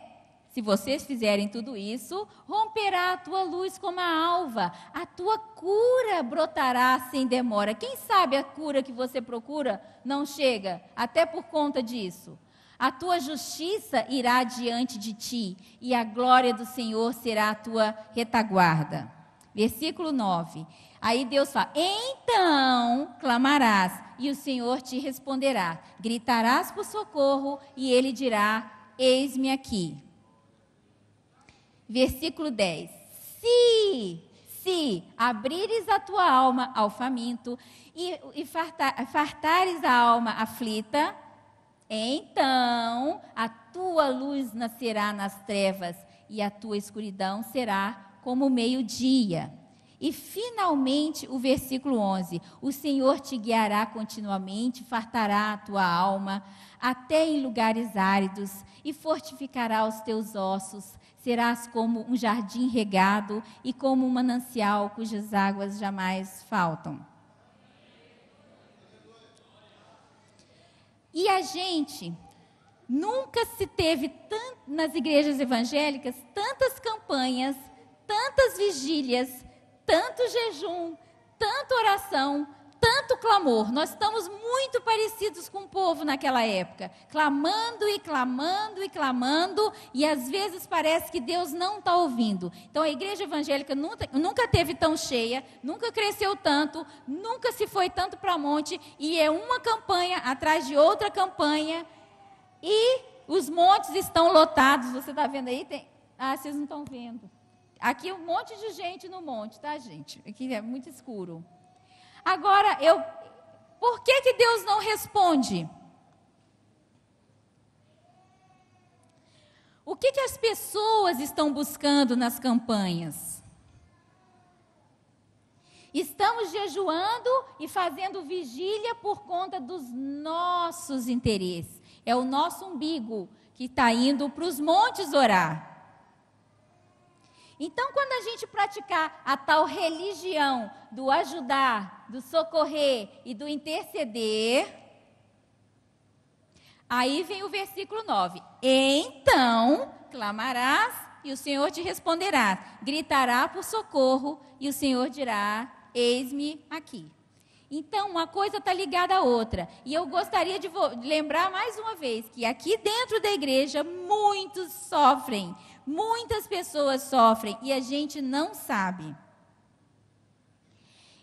se vocês fizerem tudo isso, romperá a tua luz como a alva, a tua cura brotará sem demora. Quem sabe a cura que você procura não chega, até por conta disso? A tua justiça irá diante de ti, e a glória do Senhor será a tua retaguarda. Versículo 9. Aí Deus fala, então clamarás, e o Senhor te responderá. Gritarás por socorro, e Ele dirá, eis-me aqui. Versículo 10. Se abrires a tua alma ao faminto, e fartares a alma aflita, então a tua luz nascerá nas trevas e a tua escuridão será como o meio-dia. E finalmente o versículo 11, o Senhor te guiará continuamente, fartará a tua alma até em lugares áridos e fortificará os teus ossos. Serás como um jardim regado e como um manancial cujas águas jamais faltam. E a gente nunca se teve nas igrejas evangélicas tantas campanhas, tantas vigílias, tanto jejum, tanta oração, tanto tanto clamor. Nós estamos muito parecidos com o povo naquela época, clamando e clamando e clamando, e às vezes parece que Deus não está ouvindo. Então a igreja evangélica nunca teve tão cheia, nunca cresceu tanto, nunca se foi tanto para monte, e é uma campanha atrás de outra campanha, e os montes estão lotados. Você está vendo aí? Vocês não estão vendo. Aqui um monte de gente no monte, tá, gente? Aqui é muito escuro. Agora, por que Deus não responde? O que as pessoas estão buscando nas campanhas? Estamos jejuando e fazendo vigília por conta dos nossos interesses. É o nosso umbigo que está indo para os montes orar. Então, quando a gente praticar a tal religião do ajudar, do socorrer e do interceder, aí vem o versículo 9. Então clamarás e o Senhor te responderá. Gritará por socorro e o Senhor dirá, eis-me aqui. Então, uma coisa está ligada à outra. E eu gostaria de lembrar mais uma vez que aqui dentro da igreja muitos sofrem. Muitas pessoas sofrem e a gente não sabe.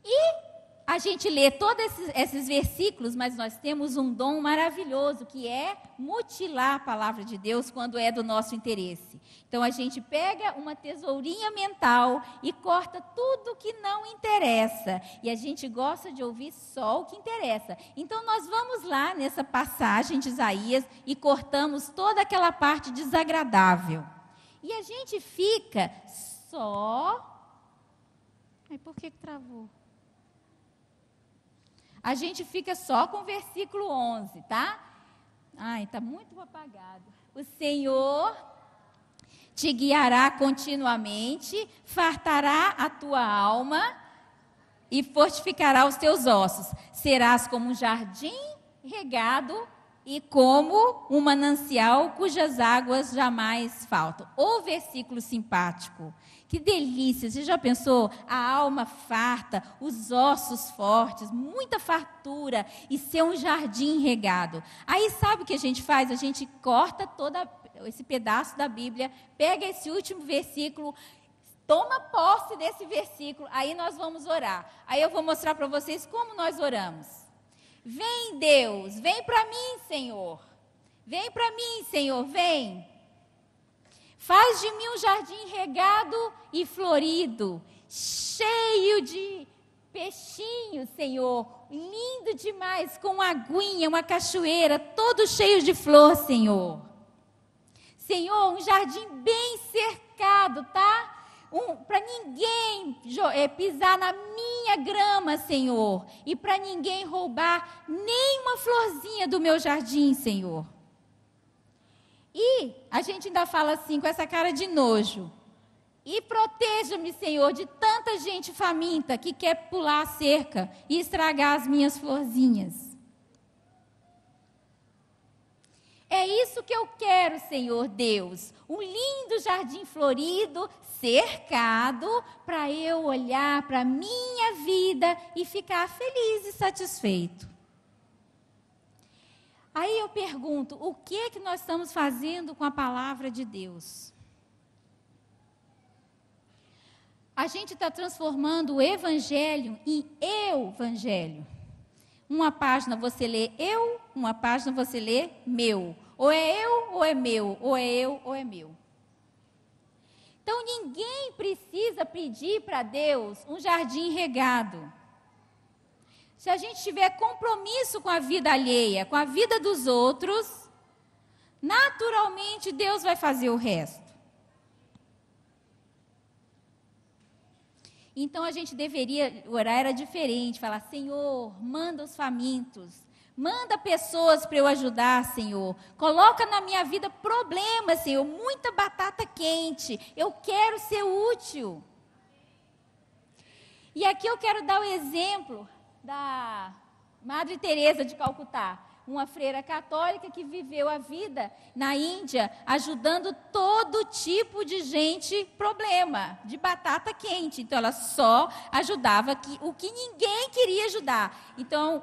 E a gente lê todos esses versículos, mas nós temos um dom maravilhoso, que é mutilar a palavra de Deus quando é do nosso interesse. Então a gente pega uma tesourinha mental e corta tudo que não interessa. E a gente gosta de ouvir só o que interessa. Então nós vamos lá nessa passagem de Isaías e cortamos toda aquela parte desagradável. E a gente fica só... Ai, por que travou? A gente fica só com o versículo 11, tá? Ai, está muito apagado. O Senhor te guiará continuamente, fartará a tua alma e fortificará os teus ossos. Serás como um jardim regado e como um manancial cujas águas jamais faltam. O versículo simpático. Que delícia! Você já pensou? A alma farta, os ossos fortes, muita fartura e ser um jardim regado. Aí sabe o que a gente faz? A gente corta todo esse pedaço da Bíblia, pega esse último versículo, toma posse desse versículo, aí nós vamos orar. Aí eu vou mostrar para vocês como nós oramos. Vem, Deus, vem para mim, Senhor. Vem para mim, Senhor, vem. Faz de mim um jardim regado e florido, cheio de peixinhos, Senhor. Lindo demais, com uma aguinha, uma cachoeira, todo cheio de flor, Senhor. Senhor, um jardim bem cercado, tá? Para ninguém pisar na minha grama, Senhor. E para ninguém roubar nem uma florzinha do meu jardim, Senhor. E a gente ainda fala assim, com essa cara de nojo. E proteja-me, Senhor, de tanta gente faminta que quer pular a cerca e estragar as minhas florzinhas. É isso que eu quero, Senhor Deus. Um lindo jardim florido, cercado, para eu olhar para a minha vida e ficar feliz e satisfeito. Aí eu pergunto, o que nós estamos fazendo com a palavra de Deus? A gente está transformando o evangelho em eu-evangelho. Uma página você lê eu, uma página você lê meu. Ou é eu ou é meu, ou é eu ou é meu. Então ninguém precisa pedir para Deus um jardim regado. Se a gente tiver compromisso com a vida alheia, com a vida dos outros, naturalmente Deus vai fazer o resto. Então a gente deveria orar, era diferente, falar, Senhor, manda os famintos, manda pessoas para eu ajudar, Senhor. Coloca na minha vida problemas, Senhor, muita batata quente, eu quero ser útil. E aqui eu quero dar o exemplo da Madre Teresa de Calcutá. uma freira católica que viveu a vida na Índia, ajudando todo tipo de gente problema, de batata quente. Então, ela só ajudava o que ninguém queria ajudar. Então,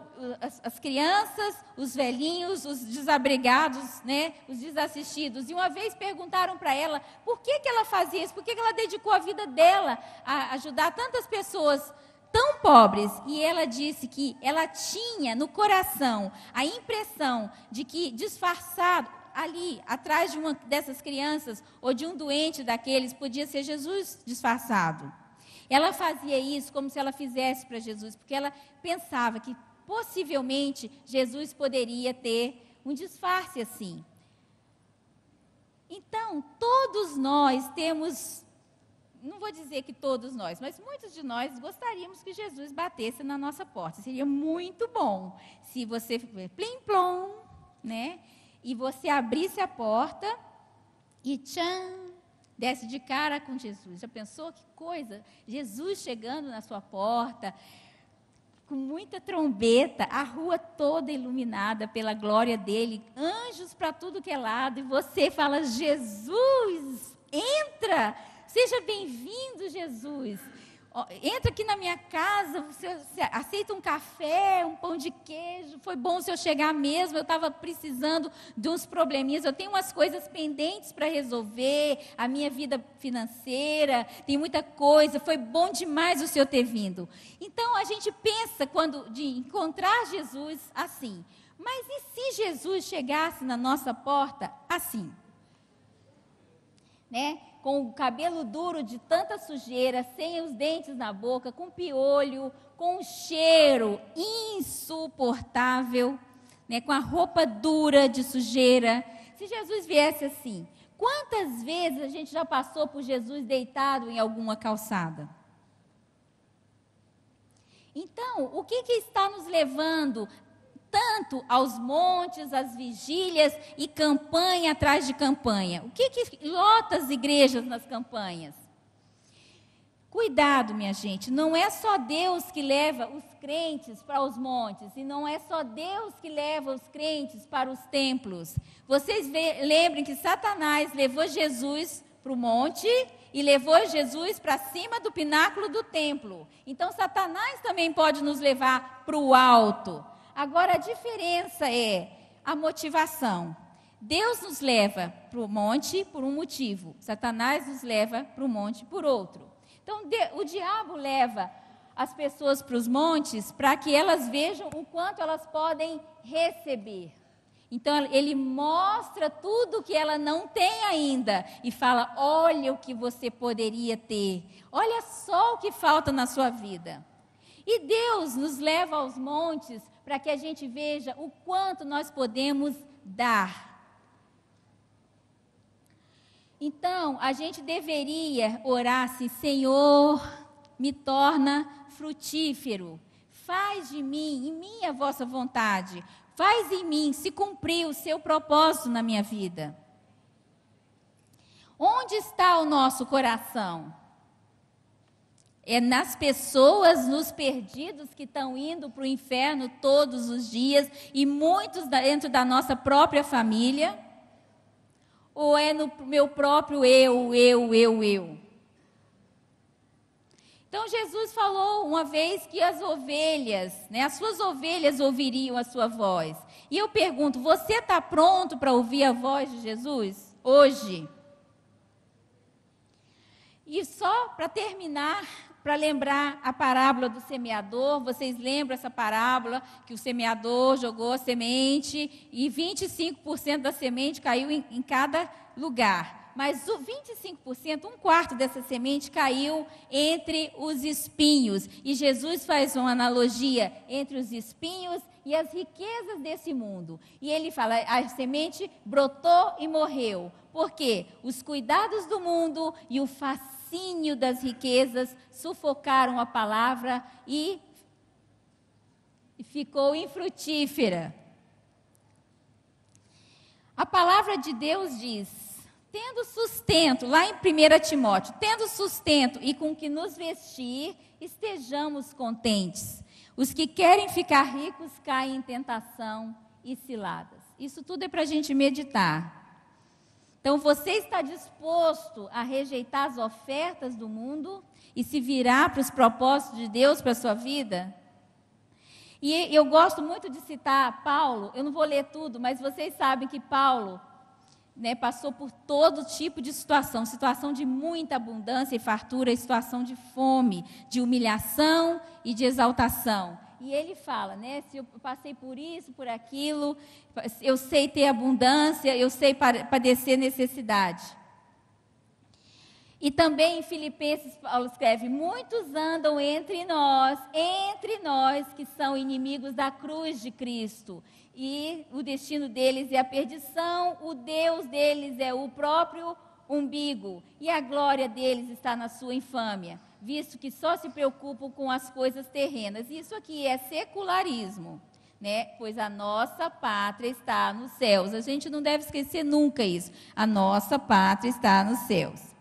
as crianças, os velhinhos, os desabrigados, né, os desassistidos. E uma vez perguntaram para ela por que ela fazia isso, por que ela dedicou a vida dela a ajudar tantas pessoas tão pobres, e ela disse que ela tinha no coração a impressão de que disfarçado ali, atrás de uma dessas crianças, ou de um doente daqueles, podia ser Jesus disfarçado. Ela fazia isso como se ela fizesse para Jesus, porque ela pensava que possivelmente Jesus poderia ter um disfarce assim. Então, todos nós temos, não vou dizer que todos nós, mas muitos de nós gostaríamos que Jesus batesse na nossa porta. Seria muito bom se você, plim-plom, né? E você abrisse a porta e tchan, desce de cara com Jesus. Já pensou que coisa? Jesus chegando na sua porta, com muita trombeta, a rua toda iluminada pela glória dele, anjos para tudo que é lado, e você fala, Jesus, entra! Seja bem-vindo, Jesus. Entra aqui na minha casa, você aceita um café, um pão de queijo. Foi bom se eu chegar mesmo, eu estava precisando de uns probleminhas. Eu tenho umas coisas pendentes para resolver, a minha vida financeira, tem muita coisa. Foi bom demais o senhor ter vindo. Então, a gente pensa de encontrar Jesus assim. Mas e se Jesus chegasse na nossa porta assim? Né? Com o cabelo duro de tanta sujeira, sem os dentes na boca, com piolho, com um cheiro insuportável, né? Com a roupa dura de sujeira. Se Jesus viesse assim, quantas vezes a gente já passou por Jesus deitado em alguma calçada? Então, o que está nos levando tanto aos montes, às vigílias e campanha atrás de campanha? O que lota as igrejas nas campanhas? Cuidado, minha gente, não é só Deus que leva os crentes para os montes, e não é só Deus que leva os crentes para os templos. Vocês lembrem que Satanás levou Jesus para o monte e levou Jesus para cima do pináculo do templo. Então, Satanás também pode nos levar para o alto. Agora, a diferença é a motivação. Deus nos leva para o monte por um motivo. Satanás nos leva para o monte por outro. Então, o diabo leva as pessoas para os montes para que elas vejam o quanto elas podem receber. Então, ele mostra tudo que ela não tem ainda e fala, olha o que você poderia ter. Olha só o que falta na sua vida. E Deus nos leva aos montes para que a gente veja o quanto nós podemos dar. Então, a gente deveria orar assim, Senhor, me torna frutífero. Faz de mim, em mim a vossa vontade. Faz em mim se cumprir o seu propósito na minha vida. Onde está o nosso coração? É nas pessoas, nos perdidos que estão indo para o inferno todos os dias, e muitos dentro da nossa própria família? Ou é no meu próprio eu? Então, Jesus falou uma vez que as ovelhas, né, as suas ovelhas ouviriam a sua voz. E eu pergunto, você está pronto para ouvir a voz de Jesus hoje? E só para terminar, para lembrar a parábola do semeador, vocês lembram essa parábola que o semeador jogou a semente e 25% da semente caiu em cada lugar. Mas o 25%, um quarto dessa semente caiu entre os espinhos. E Jesus faz uma analogia entre os espinhos e as riquezas desse mundo. E ele fala, a semente brotou e morreu. Por quê? Os cuidados do mundo e o fascínio das riquezas sufocaram a palavra e ficou infrutífera. A palavra de Deus diz, tendo sustento, lá em 1 Timóteo, tendo sustento e com que nos vestir, estejamos contentes. Os que querem ficar ricos caem em tentação e ciladas. Isso tudo é para a gente meditar. Então, você está disposto a rejeitar as ofertas do mundo e se virar para os propósitos de Deus para a sua vida? E eu gosto muito de citar Paulo, eu não vou ler tudo, mas vocês sabem que Paulo, né, passou por todo tipo de situação de muita abundância e fartura, situação de fome, de humilhação e de exaltação. E ele fala, né, se eu passei por isso, por aquilo, eu sei ter abundância, eu sei padecer necessidade. E também em Filipenses, Paulo escreve, muitos andam entre nós que são inimigos da cruz de Cristo. E o destino deles é a perdição, o Deus deles é o próprio umbigo. E a glória deles está na sua infâmia, visto que só se preocupam com as coisas terrenas. Isso aqui é secularismo, né? Pois a nossa pátria está nos céus. A gente não deve esquecer nunca isso. A nossa pátria está nos céus.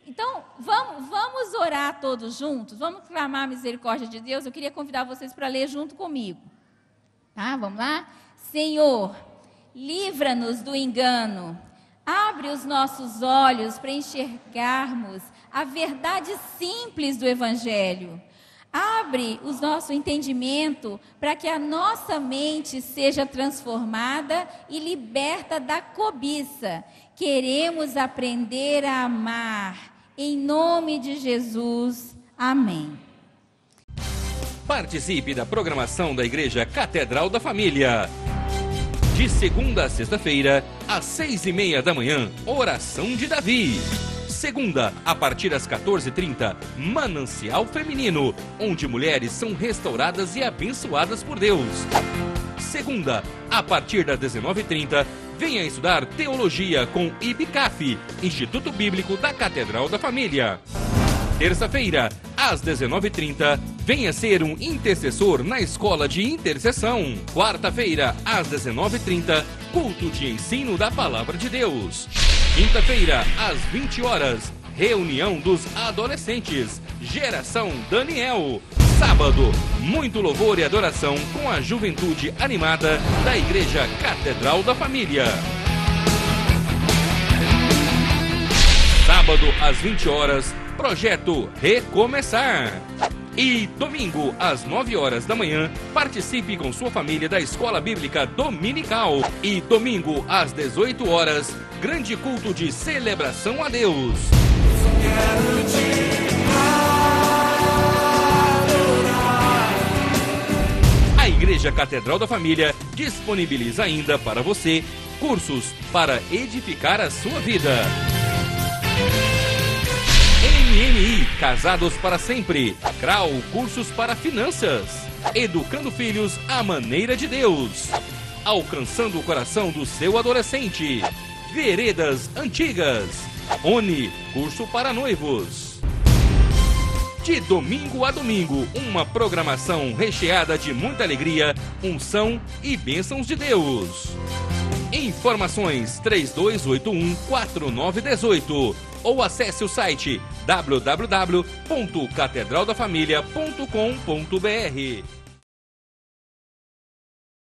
Então, vamos orar todos juntos, vamos clamar a misericórdia de Deus. Eu queria convidar vocês para ler junto comigo. Tá, vamos lá? Senhor, livra-nos do engano, abre os nossos olhos para enxergarmos a verdade simples do Evangelho. Abre o nosso entendimento para que a nossa mente seja transformada e liberta da cobiça. Queremos aprender a amar. Em nome de Jesus. Amém. Participe da programação da Igreja Catedral da Família. De segunda a sexta-feira, às 6:30 da manhã, Oração de Davi. Segunda, a partir das 14h30, Manancial Feminino, onde mulheres são restauradas e abençoadas por Deus. Segunda, a partir das 19h30, venha estudar Teologia com IBCAF, Instituto Bíblico da Catedral da Família. Terça-feira, às 19h30, venha ser um intercessor na Escola de Intercessão. Quarta-feira, às 19h30, culto de ensino da Palavra de Deus. Quinta-feira, às 20h, reunião dos adolescentes, Geração Daniel. Sábado, muito louvor e adoração com a juventude animada da Igreja Catedral da Família. Sábado, às 20h, projeto Recomeçar. E domingo, às 9h da manhã, participe com sua família da Escola Bíblica Dominical. E domingo, às 18h, grande culto de celebração a Deus. A Igreja Catedral da Família disponibiliza ainda para você cursos para edificar a sua vida. MMI, Casados para Sempre. CRAU, cursos para finanças. Educando filhos à maneira de Deus. Alcançando o coração do seu adolescente. Veredas Antigas. ONI, curso para noivos. De domingo a domingo, uma programação recheada de muita alegria, unção e bênçãos de Deus. Informações 3281-4918 ou acesse o site www.catedraldafamilia.com.br.